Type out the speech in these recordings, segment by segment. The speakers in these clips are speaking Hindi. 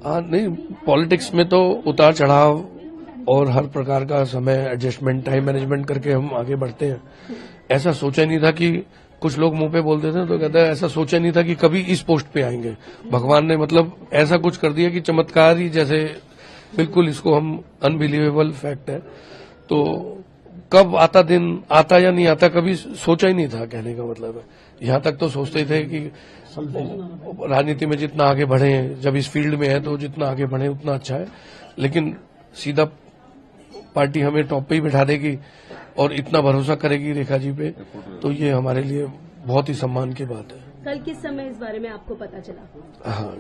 हाँ, नहीं, पॉलिटिक्स में तो उतार चढ़ाव और हर प्रकार का समय एडजस्टमेंट, टाइम मैनेजमेंट करके हम आगे बढ़ते हैं। ऐसा सोचा नहीं था कि कुछ लोग मुंह पे बोल देते हैं तो कहते हैं ऐसा सोचा नहीं था कि कभी इस पोस्ट पे आएंगे। भगवान ने मतलब ऐसा कुछ कर दिया कि चमत्कार ही जैसे, बिल्कुल इसको हम अनबिलीवेबल फैक्ट है। तो कब आता दिन आता या नहीं आता कभी सोचा ही नहीं था, कहने का मतलब है। यहां तक तो सोचते ही थे कि राजनीति में जितना आगे बढ़े, जब इस फील्ड में है तो जितना आगे बढ़े उतना अच्छा है, लेकिन सीधा पार्टी हमें टॉप पे ही बिठा देगी और इतना भरोसा करेगी रेखा जी पे, तो ये हमारे लिए बहुत ही सम्मान की बात है। कल किस समय इस बारे में आपको पता चला? हाँ,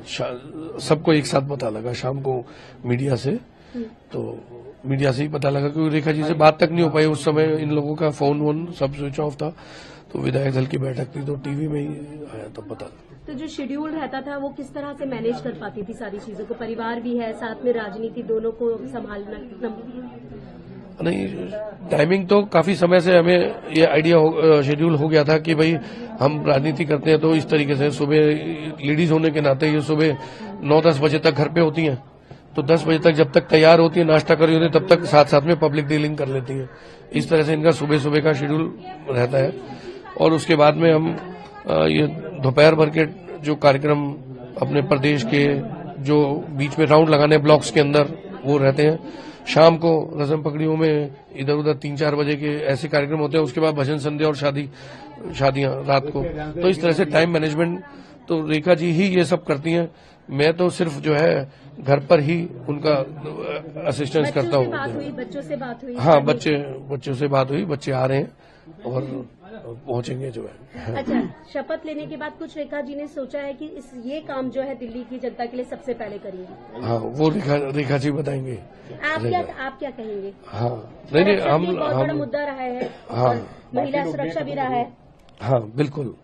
सबको एक साथ पता लगा शाम को मीडिया से। तो मीडिया से ही पता लगा क्योंकि रेखा जी से बात तक नहीं हो पाई उस समय, इन लोगों का फोन वोन सब स्विच ऑफ था। तो विधायक दल की बैठक थी तो टीवी में ही आया तब पता। तो जो शेड्यूल रहता था वो किस तरह से मैनेज कर पाती थी सारी चीजों को? परिवार भी है, साथ में राजनीति, दोनों को संभालना। नहीं, टाइमिंग तो काफी समय से हमें ये आइडिया शेड्यूल हो गया था कि भाई हम राजनीति करते हैं तो इस तरीके से सुबह लेडीज होने के नाते ये सुबह 9-10 बजे तक घर पे होती हैं, तो 10 बजे तक जब तक तैयार होती है, नाश्ता कर रही होती है, तब तक साथ साथ में पब्लिक डीलिंग कर लेती है। इस तरह से इनका सुबह सुबह का शेड्यूल रहता है। और उसके बाद में हम ये दोपहर भर के जो कार्यक्रम अपने प्रदेश के जो बीच में राउंड लगाने ब्लॉक्स के अंदर वो रहते हैं, शाम को रस्म पकड़ियों में इधर उधर 3-4 बजे के ऐसे कार्यक्रम होते हैं। उसके बाद भजन संध्या और शादियां रात को। तो इस तरह से टाइम मैनेजमेंट तो रेखा जी ही ये सब करती हैं। मैं तो सिर्फ जो है घर पर ही उनका असिस्टेंस करता हूँ। बच्चों से बात हुई? हाँ, बच्चों से बात हुई, बच्चे आ रहे हैं और पहुंचेंगे जो है। अच्छा, शपथ लेने के बाद कुछ रेखा जी ने सोचा है कि ये काम जो है दिल्ली की जनता के लिए सबसे पहले करेंगे? हाँ, वो रेखा जी बताएंगे। आप क्या कहेंगे? हाँ, नहीं, हम बहुत बड़ा मुद्दा रहा है। हाँ, महिला सुरक्षा भी रहा है। हाँ, बिल्कुल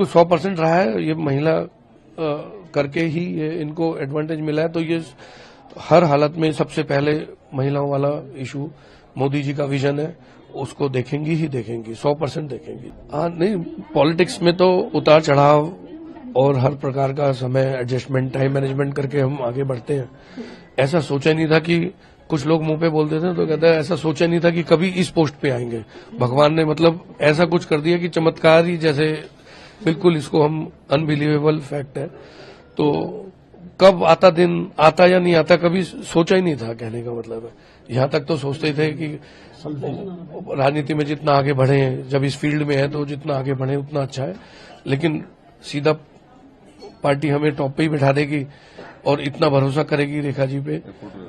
100% रहा है। ये महिला करके ही इनको एडवांटेज मिला है। तो ये हर हालत में सबसे पहले महिलाओं वाला इशू मोदी जी का विजन है, उसको देखेंगी ही देखेंगी, 100% देखेंगी। हाँ, नहीं, पॉलिटिक्स में तो उतार चढ़ाव और हर प्रकार का समय एडजस्टमेंट, टाइम मैनेजमेंट करके हम आगे बढ़ते हैं। ऐसा सोचा नहीं था कि कुछ लोग मुंह पे बोल देते हैं तो कहते हैं ऐसा सोचा नहीं था कि कभी इस पोस्ट पे आएंगे। भगवान ने मतलब ऐसा कुछ कर दिया कि चमत्कार ही जैसे, बिल्कुल इसको हम अनबिलीवेबल फैक्ट है। तो कब आता दिन आता या नहीं आता कभी सोचा ही नहीं था, कहने का मतलब है। यहां तक तो सोचते थे कि राजनीति में जितना आगे बढ़े, जब इस फील्ड में है तो जितना आगे बढ़े उतना अच्छा है, लेकिन सीधा पार्टी हमें टॉप पे ही बिठा देगी और इतना भरोसा करेगी रेखा जी पे,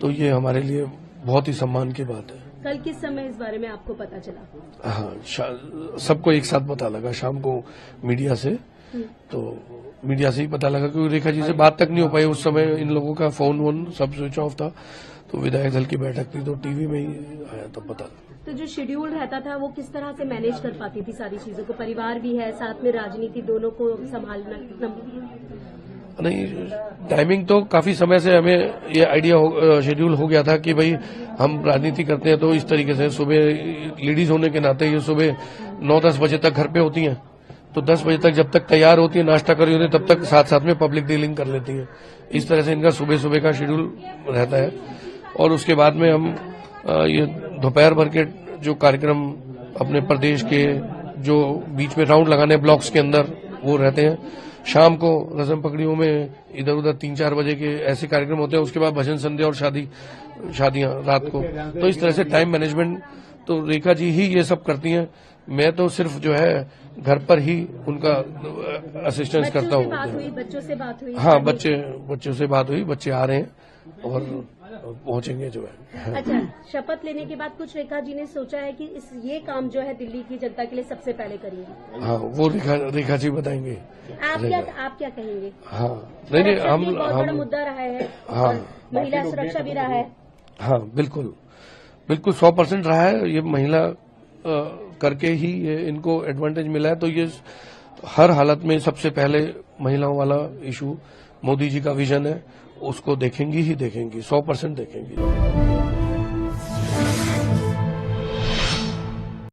तो ये हमारे लिए बहुत ही सम्मान की बात है। कल किस समय इस बारे में आपको पता चला? हाँ, सबको एक साथ पता लगा शाम को मीडिया से। तो मीडिया से ही पता लगा क्योंकि रेखा जी से बात तक नहीं हो पाई उस समय, इन लोगों का फोन वोन सब स्विच ऑफ था। तो विधायक दल की बैठक थी तो टीवी में ही आया तब पता। तो जो शेड्यूल रहता था वो किस तरह से मैनेज कर पाती थी सारी चीजों को? परिवार भी है, साथ में राजनीति, दोनों को संभालना। नहीं, टाइमिंग तो काफी समय से हमें ये आइडिया शेड्यूल हो गया था कि भाई हम राजनीति करते हैं तो इस तरीके से सुबह लेडीज होने के नाते ये सुबह 9-10 बजे तक घर पे होती हैं, तो 10 बजे तक जब तक तैयार होती है, नाश्ता कर रही होती है, तब तक साथ साथ में पब्लिक डीलिंग कर लेती है। इस तरह से इनका सुबह सुबह का शेड्यूल रहता है। और उसके बाद में हम ये दोपहर भर के जो कार्यक्रम अपने प्रदेश के जो बीच में राउंड लगाने ब्लॉक्स के अंदर वो रहते हैं, शाम को रस्म पकड़ियों में इधर उधर 3-4 बजे के ऐसे कार्यक्रम होते हैं। उसके बाद भजन संध्या और शादियां रात को। तो इस तरह से टाइम मैनेजमेंट तो रेखा जी ही ये सब करती हैं। मैं तो सिर्फ जो है घर पर ही उनका असिस्टेंस करता हूँ। बच्चों से बात हुई? हाँ, बच्चों से बात हुई, बच्चे आ रहे हैं और पहुंचेंगे जो है। अच्छा, शपथ लेने के बाद कुछ रेखा जी ने सोचा है कि ये काम जो है दिल्ली की जनता के लिए सबसे पहले करेंगे? हाँ, वो रेखा जी बताएंगे। आप क्या कहेंगे? हाँ, नहीं, हम बहुत बड़ा मुद्दा रहा है। हाँ, महिला सुरक्षा भी रहा है। हाँ, बिल्कुल 100% रहा है। ये महिला करके ही इनको एडवांटेज मिला है। तो ये हर हालत में सबसे पहले महिलाओं वाला इशू मोदी जी का विजन है, उसको देखेंगी ही देखेंगी, 100% देखेंगी।